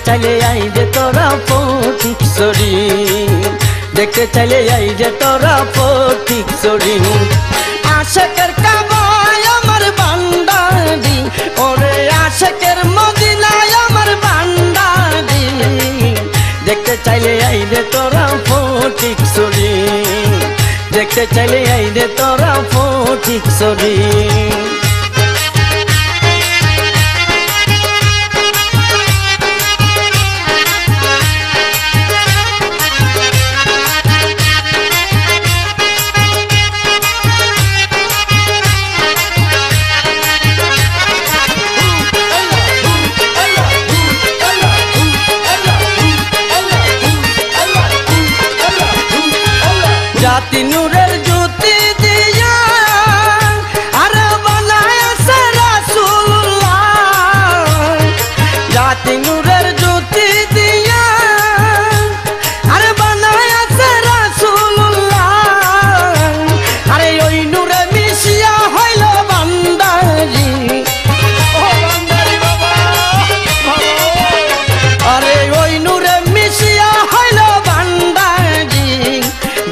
চাইলে আই যে তোরা ফটিক শরীর দেখতে চাইলে আই যে তোরা ফটিক শরীর আশাকের কাবায় আমার বান্দারি ওরে আশাকের মদিনায় আমার বান্দারি দেখতে চাইলে আই যে তোরা ফটিক শরীর দেখতে চাইলে আই যে তোরা ফটিক শরীর জাতি নূরের জ্যোতি দিয়া আর বানায়াছে রাসূলুল্লাহ জাতি নূরের জ্যোতি দিয়া আর বানায়াছে রাসূলুল্লাহ আরে ওই নূরে মিশিয়া হইল বান্দারি ও বান্দারি বাবা আরে ওই নূরে মিশিয়া হইল বান্দারি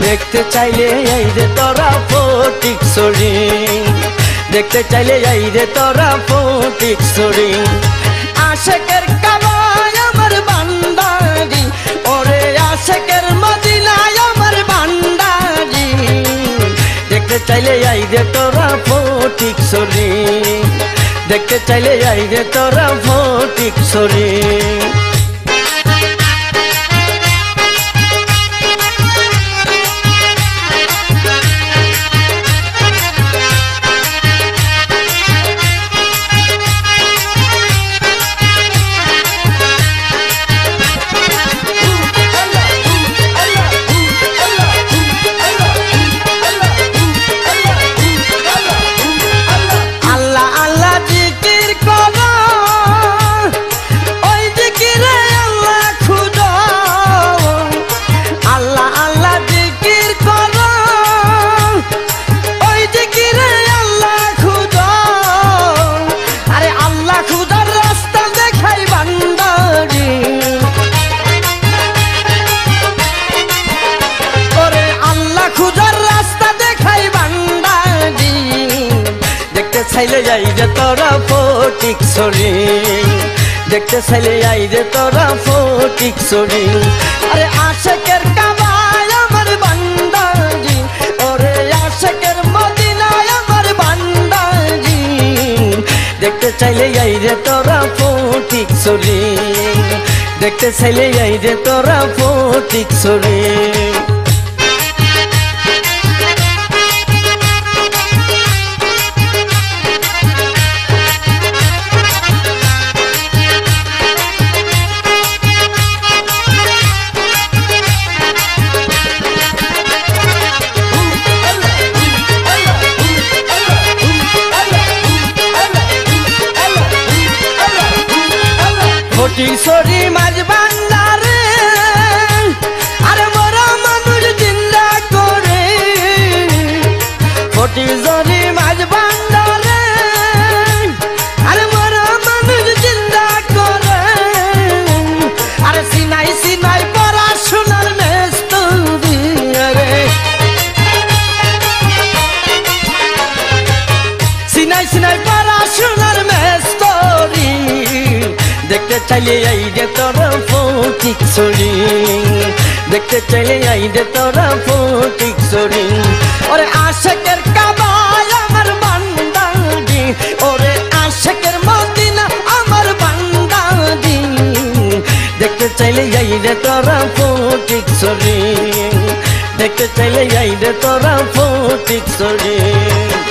দেখতে চাইলে এই রে তোরা ফটিক শরীর দেখতে চাইলে এই রে তোরা ফটিক শরীর আশিকের কাবায় আমার বান্দারি ওরে আশিকের মদিনায় আমার বান্দারি দেখতে চাইলে এই রে তোরা ফটিক শরীর দেখতে চাইলে এই রে তোরা ফটিক শরীর চাইলে যাই যে তোরা ফটিক শরীর দেখতে চাইলে যাই যে তোরা ফটিক শরীর আরে আশিকের কাবায় আমার বান্দারি ওরে আশিকের মদিনায় আমার বান্দারি দেখতে চাইলে যাই যে তোরা ফটিক শরীর দেখতে চাইলে যাই যে তোরা ফটিক শরীর ফটিক শরীর মাঝ বান্দারে আরে মরা মানুষ জিন্দা করে ফটিক শরীর মাঝ বান্দারে আরে মরা মানুষ জিন্দা করে আরে সিনাই সিনাই পড়াশোনার মেস্তুরি রে সিনাই সিনাই পড়াশোনার মেস্তুরি দেখতে চাইলে আই যে তোরা ফটিক শরীর দেখতে চাইলে আই যে তোরা ফটিক শরীর ওরে আশিকের কাবায় আমার বান্দারি ওরে আশিকের মদিনা আমার বান্দারি দেখতে চাইলে আই যে তোরা ফটিক শরীর দেখতে চাইলে আই যে তোরা ফটিক শরীর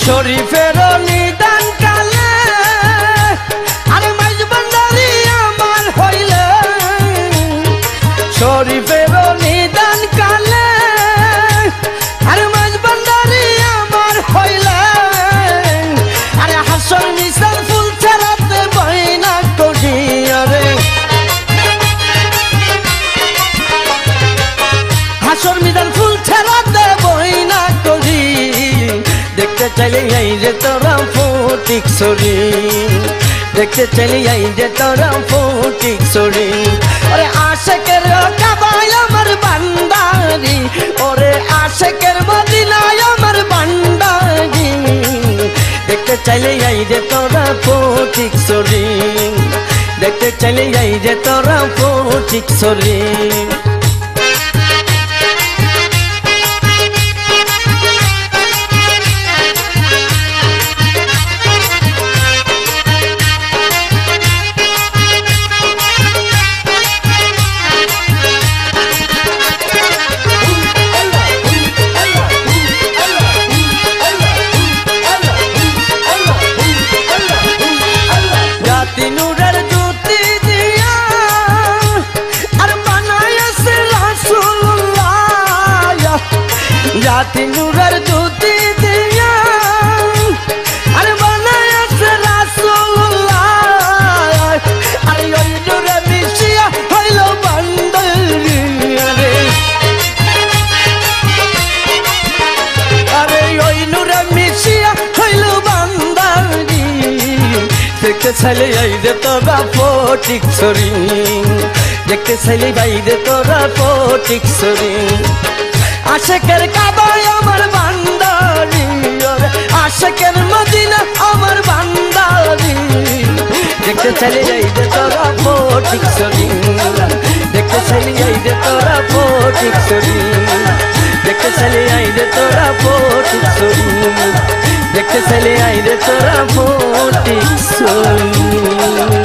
শরীফের নিদান কালে আরে মাইজ বান্দার রে তোরা ফটিক ছড়ি দেখতে চাইলে আই রে তোরা ফটিক ছড়ি ওরে আশেকের কাবায় আমার বান্দারি ওরে আশেকের মদিনায় আমার বান্দারি দেখতে চাইলে আই রে তোরা ফটিক ছড়ি দেখতে চাইলে আই রে তোরা ফটিক ছড়ি জাতি নূরের জ্যোতি দিয়া আর বানায়াছে রাসূলুল্লাহ আর ওই নূরে মিশিয়া হইল বান্দারি আরে ওই নূরে মিশিয়া হইল বান্দারি দেখতে চাইলে এই যে তোরা ফটিক ছড়ি দেখতে চাইলে ভাই যে তোরা ফটিক ছড়ি আশেকের কাবায় আমার বান্দারি ওরে আশেকের মদিনা আমার বান্দারি দেখতে চাইলে এই যে তোরা ফটিক ছড়ি দেখতে চাইলে এই যে তোরা ফটিক ছড়ি দেখতে চাইলে এই যে তোরা ফটিক ছড়ি দেখতে চাইলে এই যে তোরা ফটিক ছড়ি